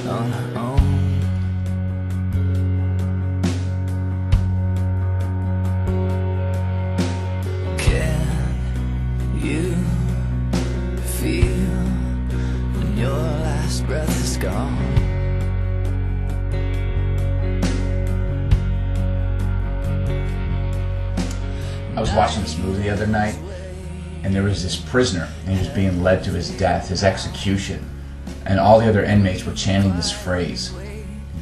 on her own. Can you feel when your last breath is gone? I was watching this movie the other night, and there was this prisoner, and he was being led to his death, his execution, and all the other inmates were chanting this phrase,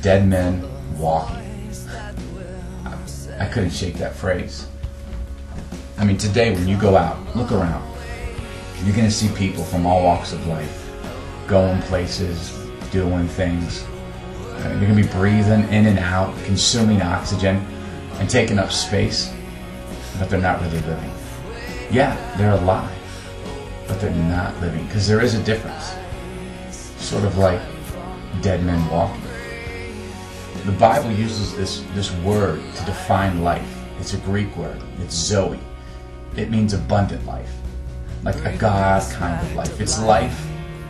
"Dead men walking." I couldn't shake that phrase. I mean, today when you go out, look around, you're going to see people from all walks of life, going places, doing things. They're going to be breathing in and out, consuming oxygen, and taking up space, but they're not really living. Yeah, they're alive, but they're not living, because there is a difference. Sort of like dead men walking. The Bible uses this word to define life. It's a Greek word. It's Zoe. It means abundant life, like a God kind of life. It's life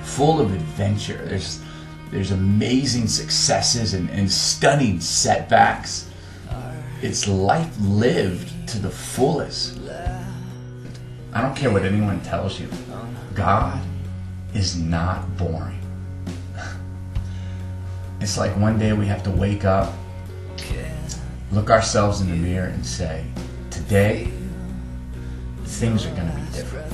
full of adventure. There's amazing successes and stunning setbacks. It's life lived to the fullest. I don't care what anyone tells you. God is not boring. It's like one day we have to wake up, look ourselves in the mirror and say, today, things are going to be different.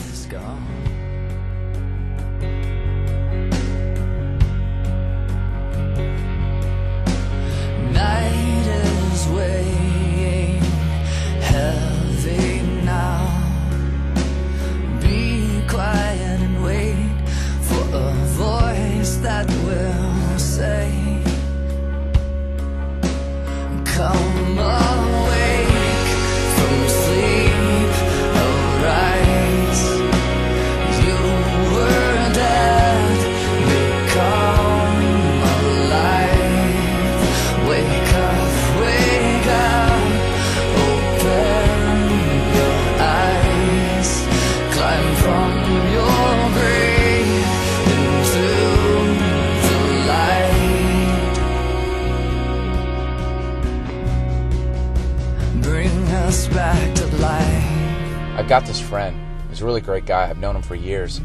Night is weighing heavy now. Be quiet and wait for a voice that will say, come awake from sleep, arise. You were dead, become alive. Wake up, open your eyes. Climb from your grave into the light. Bring us back to life. I've got this friend. He's a really great guy. I've known him for years.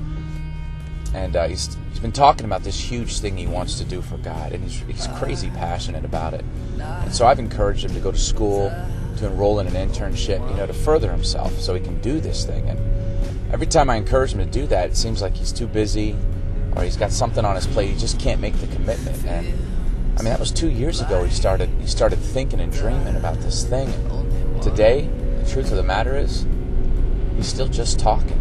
And he's been talking about this huge thing he wants to do for God. And he's crazy passionate about it. And so I've encouraged him to go to school, to enroll in an internship, to further himself so he can do this thing. And every time I encourage him to do that, it seems like he's too busy or he's got something on his plate. He just can't make the commitment. And I mean, that was 2 years ago he started thinking and dreaming about this thing. And today, the truth of the matter is, he's still just talking.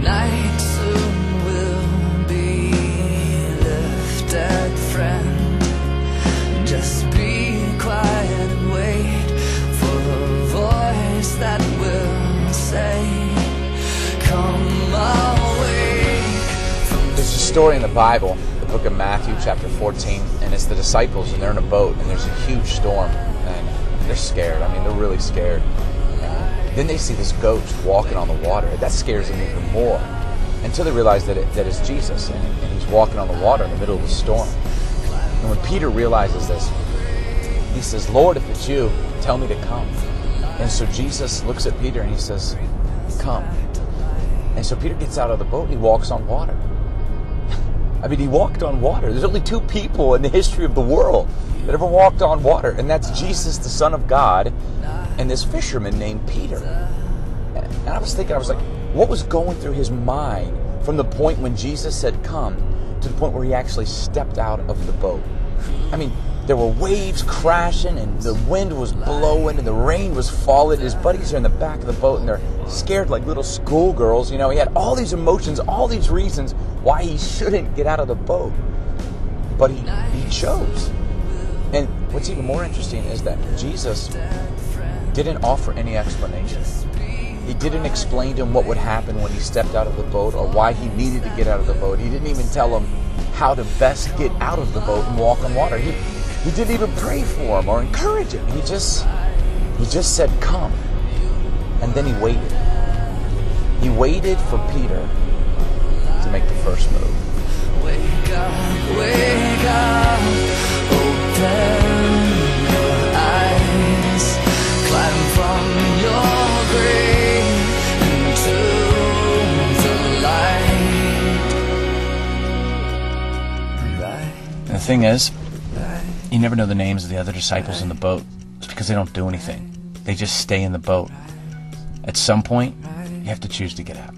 Night soon will be lifted, friend. Just be quiet and wait for a voice that will say, come awake from There's a story in the Bible, the book of Matthew, chapter 14, and it's the disciples, and they're in a boat, and there's a huge storm, and they're scared. I mean, they're really scared. Then they see this ghost walking on the water. That scares them even more, until they realize that it's Jesus, and he's walking on the water in the middle of the storm. And when Peter realizes this, he says, Lord, if it's you, tell me to come. And so Jesus looks at Peter and he says, come. And so Peter gets out of the boat and he walks on water. I mean, he walked on water. There's only two people in the history of the world that ever walked on water, and that's Jesus, the Son of God, and this fisherman named Peter. And I was thinking, what was going through his mind from the point when Jesus said come to the point where he actually stepped out of the boat? I mean, there were waves crashing and the wind was blowing and the rain was falling. His buddies are in the back of the boat and they're scared like little schoolgirls. He had all these emotions, all these reasons why he shouldn't get out of the boat. But he chose. And what's even more interesting is that Jesus didn't offer any explanation. He didn't explain to him what would happen when he stepped out of the boat or why he needed to get out of the boat. He didn't even tell him how to best get out of the boat and walk on water. He didn't even pray for him or encourage him. He just said, come. And then he waited. He waited for Peter to make the first move. Wake up, open your eyes, climb from your grave into the light. And the thing is, you never know the names of the other disciples in the boat. It's because they don't do anything. They just stay in the boat. At some point, you have to choose to get out.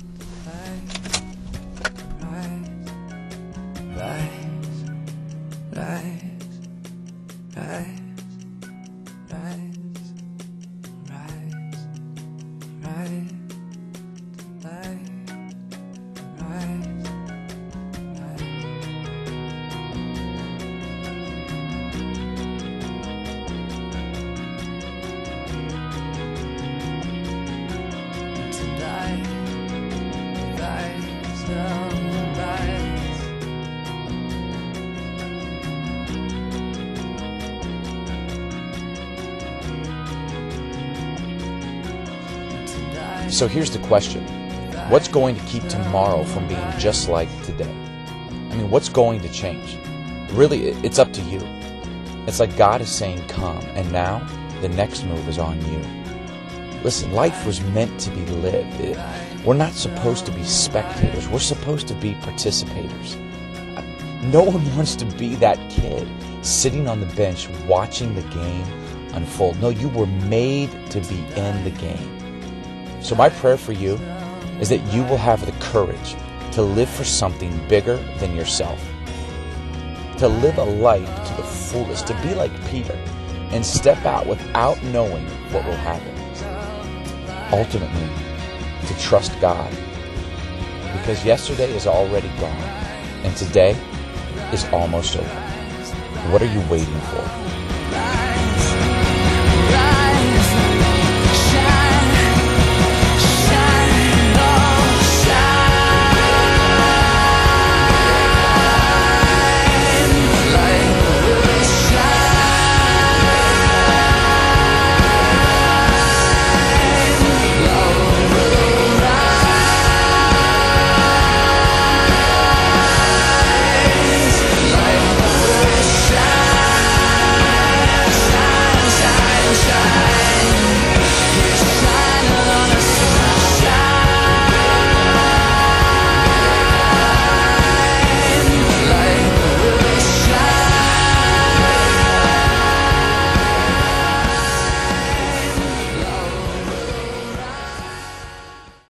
So here's the question. What's going to keep tomorrow from being just like today? I mean, what's going to change? Really, it's up to you. It's like God is saying, come, and now the next move is on you. Listen, life was meant to be lived. We're not supposed to be spectators. We're supposed to be participators. No one wants to be that kid sitting on the bench watching the game unfold. No, you were made to be in the game. So my prayer for you is that you will have the courage to live for something bigger than yourself. To live a life to the fullest, to be like Peter and step out without knowing what will happen. Ultimately, to trust God. Because yesterday is already gone and today is almost over. What are you waiting for?